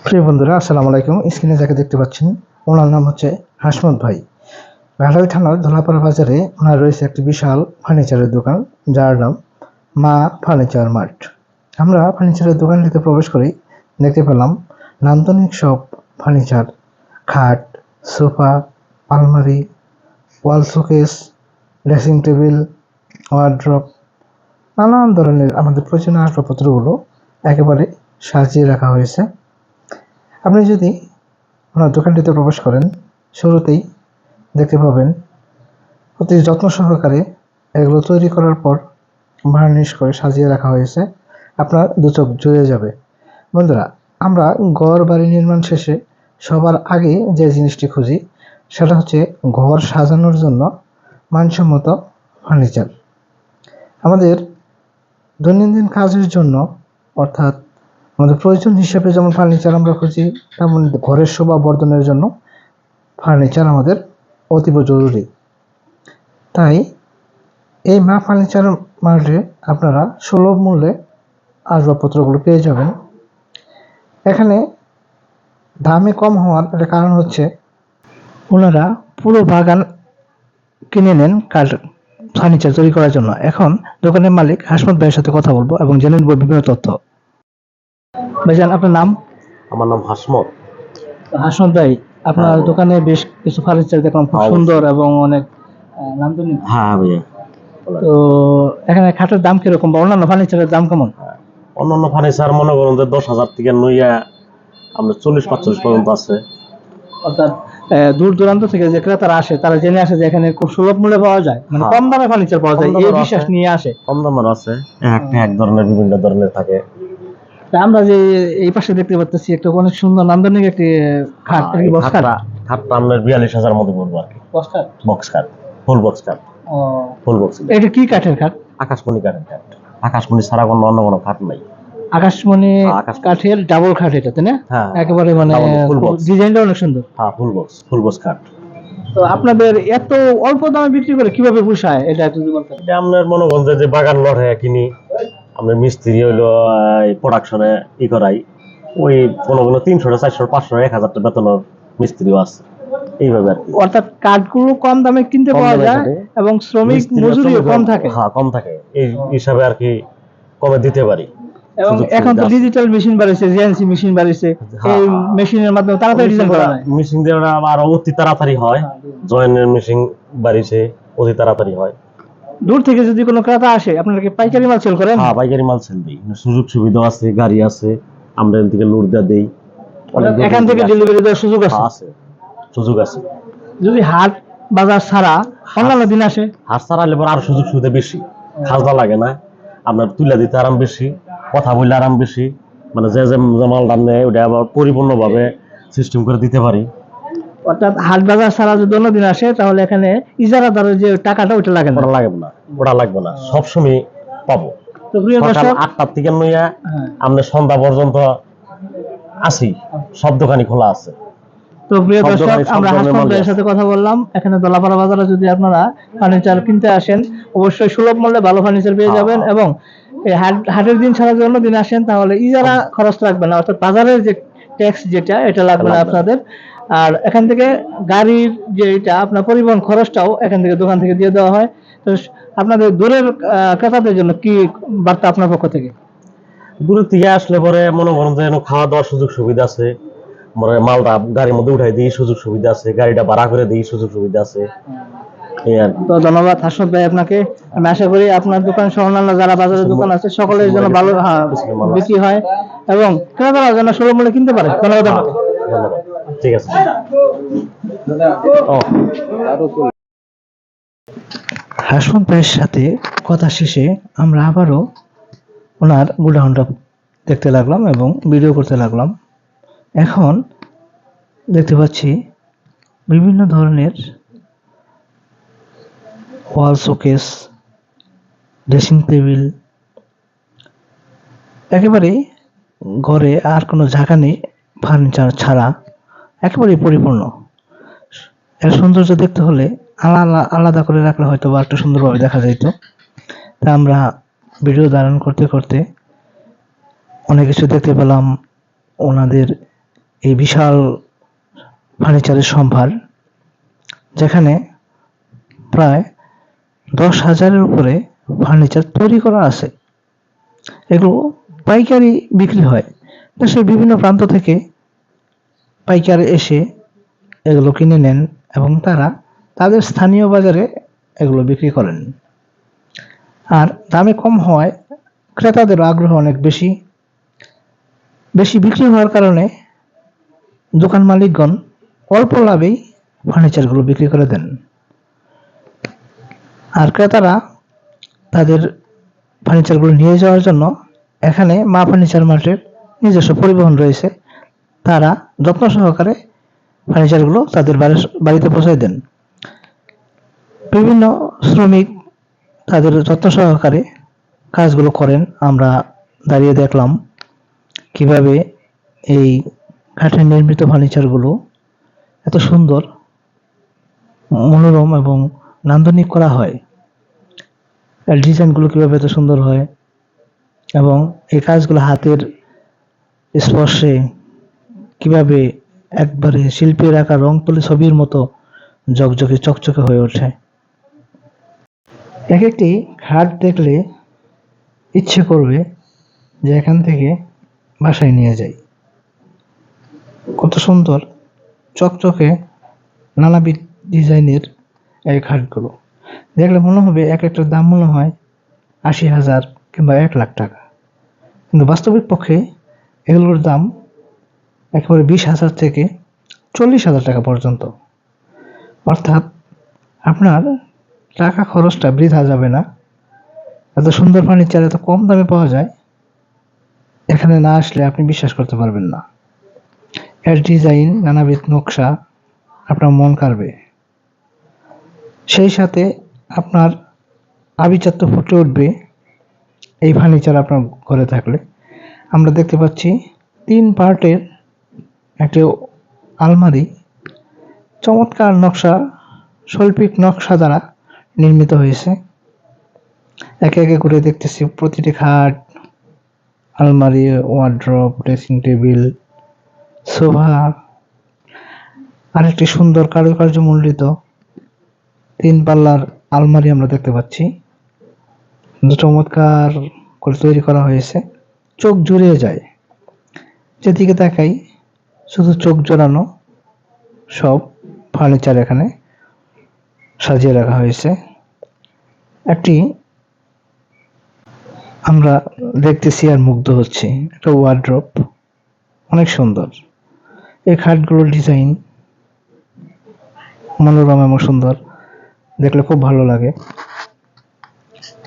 প্রিয় বন্ধুরা, আসসালামু আলাইকুম। স্ক্রিনে যাকে দেখতে পাচ্ছেন ওনার নাম হচ্ছে হাসমত ভাই। গাড়াইল থানার ধোলাপাড়া বাজারে ওনার রয়েছে একটি বিশাল ফার্নিচারের দোকান, যার নাম মা ফার্নিচার মার্ট। আমরা ফার্নিচারের দোকানটিতে প্রবেশ করেই দেখতে পেলাম নান্দনিক সব ফার্নিচার, খাট, সোফা, আলমারি, ওয়াল শোকেস, ড্রেসিং টেবিল, ওয়ার্ড্রপ, নানান ধরনের আমাদের প্রয়োজনীয় আসবাবপত্রগুলো একেবারে সাজিয়ে রাখা হয়েছে। আপনি যদি ওনার দোকানটিতে প্রবেশ করেন, শুরুতেই দেখতে পাবেন অতি যত্ন সহকারে এগুলো তৈরি করার পর ভার্নিশ করে সাজিয়ে রাখা হয়েছে। আপনার দু চোখ জুড়ে যাবে। বন্ধুরা, আমরা ঘর বাড়ি নির্মাণ শেষে সবার আগে যে জিনিসটি খুঁজি সেটা হচ্ছে ঘর সাজানোর জন্য মানসম্মত ফার্নিচার। আমাদের দৈনন্দিন কাজের জন্য, অর্থাৎ আমাদের প্রয়োজন হিসেবে যেমন ফার্নিচার আমরা খুঁজি, তেমন ঘরের শোভা বর্ধনের জন্য ফার্নিচার আমাদের অতীব জরুরি। তাই এই মা ফার্নিচার মার্টে আপনারা সুলভ মূল্যে আসবাবপত্রগুলো পেয়ে যাবেন। এখানে দামে কম হওয়ার একটা কারণ হচ্ছে ওনারা পুরো বাগান কিনে নেন কাঠ ফার্নিচার তৈরি করার জন্য। এখন দোকানের মালিক হাসমত ভাইয়ের সাথে কথা বলবো এবং জেনে নেব বিভিন্ন তথ্য। ভাইজান, আপনার নাম? আমার নাম হাসমত। হাসমত ভাই, আপনার দোকানে বেশ কিছু ফার্নিচার দেখলাম, খুব সুন্দর এবং অনেক নান্দনিক। হ্যাঁ ভাইয়া। তো এখানে খাটের দাম কিরকম বা অন্যান্য ফার্নিচারের দাম কেমন? অন্যান্য ফার্নিচার মনে করুন যে 10,000 থেকে নইয়া আমরা 40-45 পর্যন্ত আছে। অর্থাৎ দূর দূরান্ত থেকে যে ক্রেতারা আসে তারা জেনে আসে যে এখানে খুব সুলভ মূল্যে পাওয়া যায়, মানে কম দামে ফার্নিচার পাওয়া যায়, এই বিশ্বাস নিয়ে আসে। কম দামের আছে, এক ধরনের বিভিন্ন ধরনের থাকে। আমরা যে এই পাশে দেখতে পাচ্ছি একটা অনেক সুন্দর নান্দনিক একটি খাট, খাটটা আপনার 42,000 মধ্যে পড়বে আর কি। বক্স খাট, ফুল বক্স খাট। Full box. এটা কি কাঠের খাট? আকাশমণি কাঠের খাট। আকাশমণি ছাড়া অন্য কোনো খাট নাই। আকাশমণি কাঠের ডাবল খাট এটা, তাই না? একেবারে মানে ডিজাইনটা অনেক সুন্দর। হ্যাঁ, ফুল বক্স খাট। তো আপনাদের এত অল্প দামে বিক্রি করে কিভাবে পোষায়, এটা একটু বলতে? এটা আপনার মনে করেন যে বাগান লড়ে কিনি, আমরা মিস্ত্রি হইলো প্রোডাকশনে করাই, ওই কোনো 300, 400, 500, 1000 বেতনের মিস্ত্রিও আছে, এইভাবে আর কি। অর্থাৎ কাঠগুলো কম দামে কিনতে পাওয়া যায় এবং শ্রমিক মজুরিও কম থাকে। হ্যাঁ, কম থাকে, এই হিসাবে আর কি কমে দিতে পারি। এবং এখন তো ডিজিটাল মেশিন বাড়িছে, জিএনসি মেশিন বাড়িছে, এই মেশিনের মাধ্যমে তাড়াতাড়ি ডিজাইন করা যায়। মেশিন দিয়ে আরো অতি তাড়াতাড়ি হয়, জয়েন্টের মেশিন বাড়িছে, অতি তাড়াতাড়ি হয়। দূর থেকে যদি কোনো ক্রেতা আসে, আপনারা কি পাইকারি মাল সেল করেন? হ্যাঁ, পাইকারি মাল সেল দিই। সুযোগ সুবিধা আছে, গাড়ি আছে, আমরা এখান থেকে লোড দিয়ে দেই। এখান থেকে ডেলিভারি দেওয়ার সুযোগ আছে? সুযোগ আছে। যদি হাট বাজার ছাড়া অন্যান্য দিন আসে? হাট ছাড়া হলে আরো সুযোগ সুবিধা বেশি, খাজনা লাগে না, আপনার তুলে দিতে আরাম বেশি, কথা বললে আরাম বেশি, মানে যে মালটা নেয় ওটা আবার পরিপূর্ণভাবে সিস্টেম করে দিতে পারি। অর্থাৎ হাট বাজার ছাড়া যদি অন্য দিন আসে তাহলে এখানে ইজারাদারের যে টাকাটা ওটা লাগে না? ওটা লাগবে না, সবসময় পাবো। তো প্রিয় দর্শক, 8টার থেকে নইয়া আমরা সন্ধ্যা পর্যন্ত আছি, সব দোকানই খোলা আছে। তো প্রিয় দর্শক, আমরা হাসমত ভাইয়ের সাথে কথা বললাম। এখানে দোলাপাড়া বাজারে যদি আপনারা ফার্নিচার কিনতে আসেন, অবশ্যই সুলভ মূল্যে ভালো ফার্নিচার পেয়ে যাবেন। এবং এই হাটের দিন ছাড়া যদি অন্য দিন আসেন তাহলে ইজারা খরচ লাগবে না, অর্থাৎ বাজারের যে ট্যাক্স যেটা, এটা লাগবে না আপনাদের। আর এখান থেকে গাড়ির যে এটা আপনার পরিবহন খরচটাও এখান থেকে দোকান থেকে দিয়ে দেওয়া হয়। তো আপনাদের দূরের ক্রেতাদের জন্য কি বার্তা আপনার পক্ষ থেকে? দূরের থেকে আসলে পরে মনে করেন যে খাওয়া দাওয়ার সুযোগ সুবিধা আছে, মালটা গাড়ির মধ্যে উঠাই দিই, সুযোগ সুবিধা আছে, গাড়িটা ভাড়া করে দিই, সুযোগ সুবিধা আছে। তো ধন্যবাদ হাসমত ভাই আপনাকে। আমি আশা করি আপনার দোকান সহ অন্যান্য যারা বাজারের দোকান আছে সকলের জন্য ভালো বিক্রি হয় এবং ক্রেতারা যেন সুলভ মূল্যে কিনতে পারে। ধন্যবাদ আপনাকে। ধন্যবাদ। ঠিক আছে। হাসমত ভাইয়ের সাথে কথা শেষে আমরা আবারও ওনার গোডাউনটা দেখতে লাগলাম এবং ভিডিও করতে লাগলাম। এখন দেখতে পাচ্ছি বিভিন্ন ধরনের ওয়াল শোকেস, ড্রেসিং টেবিল, একেবারে ঘরে আর কোনো জায়গা নেই ফার্নিচার ছাড়া, একেবারেই পরিপূর্ণ। এর সৌন্দর্য দেখতে হলে আলাদা করে রাখলে হয়তো বা একটু সুন্দরভাবে দেখা যেত। তা আমরা ভিডিও ধারণ করতে করতে অনেক কিছু দেখতে পেলাম, ওনাদের এই বিশাল ফার্নিচারের সম্ভার, যেখানে প্রায় 10,000-এর উপরে ফার্নিচার তৈরি করা আছে। এগুলো পাইকারি বিক্রি হয়। দেশের বিভিন্ন প্রান্ত থেকে পাইকার এসে এগুলো কিনে নেন এবং তারা তাদের স্থানীয় বাজারে এগুলো বিক্রি করেন। আর দামে কম হওয়ায় ক্রেতাদের আগ্রহ অনেক বেশি। বেশি বিক্রি হওয়ার কারণে দোকান মালিকগণ অল্প লাভেই ফার্নিচারগুলো বিক্রি করে দেন। আর ক্রেতারা তাদের ফার্নিচারগুলো নিয়ে যাওয়ার জন্য এখানে মা ফার্নিচার মার্টের নিজস্ব পরিবহন রয়েছে। তারা যত্ন সহকারে ফার্নিচারগুলো তাদের বাড়িতে পৌঁছায় দেন। বিভিন্ন শ্রমিক তাদের যত্ন সহকারে কাজগুলো করেন। আমরা দাঁড়িয়ে দেখলাম কিভাবে এই কাঠের নির্মিত ফার্নিচারগুলো এত সুন্দর, মনোরম এবং নান্দনিক করা হয়। এর ডিজাইনগুলো কিভাবে এত সুন্দর হয় এবং এই কাজগুলো হাতের স্পর্শে কিভাবে একবারে শিল্পের আঁকা রং তুলি ছবির মতো ঝকঝকে চকচকে হয়ে ওঠে। এক একটি খাট দেখলে ইচ্ছে করবে যে এখান থেকে বাসায় নিয়ে যাই। কত সুন্দর চকচকে নানাবিধ ডিজাইনের এই খাটগুলো দেখলে মনে হবে এক একটার দাম মনে হয় 80,000 কিংবা 1,00,000 টাকা, কিন্তু বাস্তবিক পক্ষে এগুলোর দাম একেবারে 20,000 থেকে 40,000 টাকা পর্যন্ত। অর্থাৎ আপনার টাকা খরচটা বৃথা যাবে না। এত সুন্দর ফার্নিচার এত কম দামে পাওয়া যায়, এখানে না আসলে আপনি বিশ্বাস করতে পারবেন না। এর ডিজাইন, নানাবিধ নকশা আপনার মন কাড়বে। সেই সাথে আপনার আভিজাত্য ফুটে উঠবে এই ফার্নিচার আপনার ঘরে থাকলে। আমরা দেখতে পাচ্ছি 3 পার্টের একটি আলমারি চমৎকার নকশা, শৈল্পিক নকশা দ্বারা নির্মিত হয়েছে। একে একে করে দেখতেছি প্রতিটি খাট, আলমারি, ওয়ার্ড্রপ, ড্রেসিং টেবিল, সোফা, আরেকটি সুন্দর কারুকার্যমণ্ডিত 3 পাল্লার আলমারি আমরা দেখতে পাচ্ছি। চমৎকার করে তৈরি করা হয়েছে, চোখ জুড়িয়ে যায়। যেদিকে তাকাই শুধু চোখ জোড়ানো সব ফার্নিচার এখানে সাজিয়ে রাখা হয়েছে। একটি আমরা দেখতেছি আর মুগ্ধ হচ্ছি, একটা ওয়ার্ড্রপ অনেক সুন্দর। এই খাটগুলোর ডিজাইন মনোরম এবং সুন্দর, দেখলে খুব ভালো লাগে।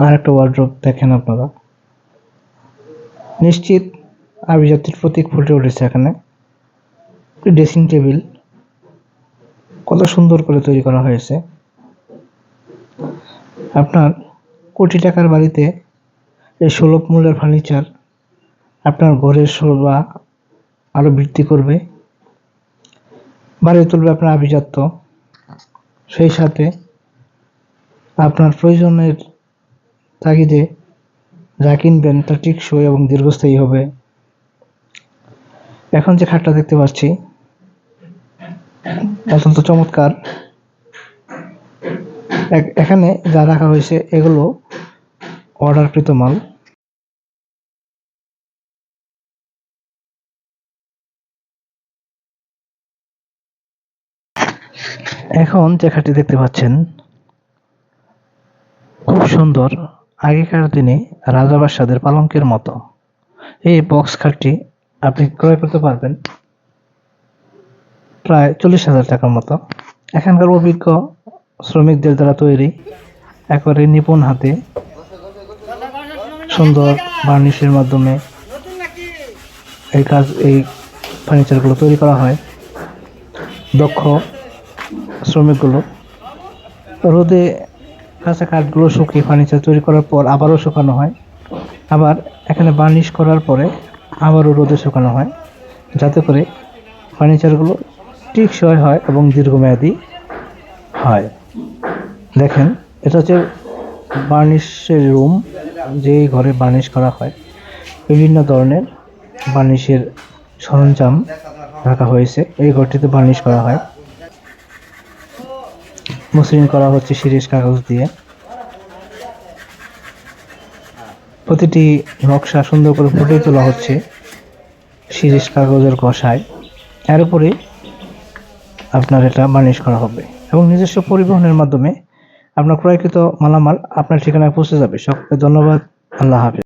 আর একটা ওয়ার্ড্রপ দেখেন আপনারা, নিশ্চিত আভিজাত্যের প্রতীক ফুটে উঠেছে এখানে। ড্রেসিং টেবিল কত সুন্দর করে তৈরি করা হয়েছে। আপনার কোটি টাকার বাড়িতে এই সুলভ মূল্যের ফার্নিচার আপনার ঘরের শোভা আরো বৃদ্ধি করবে, বাড়িয়ে তুলবে আপনার আভিজাত্য। সেই সাথে আপনার প্রয়োজনের তাগিদে যা কিনবেন তা টেকসই এবং দীর্ঘস্থায়ী হবে। এখন যে খাটটা দেখতে পাচ্ছি অত্যন্ত চমৎকার। এখানে যা রাখা হয়েছে এগুলো অর্ডারকৃত মাল। এখন যে খাটটি দেখতে পাচ্ছেন খুব সুন্দর, আগেকার দিনে রাজাবাদশাদের পালঙ্কের মতো। এই বক্স খাটটি আপনি ক্রয় করতে পারবেন প্রায় 40,000 টাকার মতো। এখানকার অভিজ্ঞ শ্রমিকদের দ্বারা তৈরি, একেবারে নিপুণ হাতে সুন্দর বার্নিশের মাধ্যমে এই ফার্নিচারগুলো তৈরি করা হয়। দক্ষ শ্রমিকগুলো রোদে কাঁচা কাঠগুলো শুকিয়ে ফার্নিচার তৈরি করার পর আবারও শুকানো হয়, আবার এখানে বার্নিশ করার পরে আবারও রোদে শুকানো হয়, যাতে করে ফার্নিচারগুলো টেকসই হয় এবং দীর্ঘমেয়াদী হয়। দেখেন, এটা হচ্ছে বার্নিশের রুম, যেই ঘরে বার্নিশ করা হয়। বিভিন্ন ধরনের বার্নিশের সরঞ্জাম রাখা হয়েছে। এই ঘরটিতে বার্নিশ করা হয়, মসৃণ করা হচ্ছে শিরীষ কাগজ দিয়ে। প্রতিটি নকশা সুন্দর করে ফুটিয়ে তোলা হচ্ছে শিরীষ কাগজের ঘষায়। এর উপরে আপনার এটা বার্নিশ করা হবে এবং নিজস্ব পরিবহনের মাধ্যমে আপনার ক্রয়কৃত মালামাল আপনার ঠিকানায় পৌঁছে যাবে। সকলকে ধন্যবাদ। আল্লাহ হাফেজ।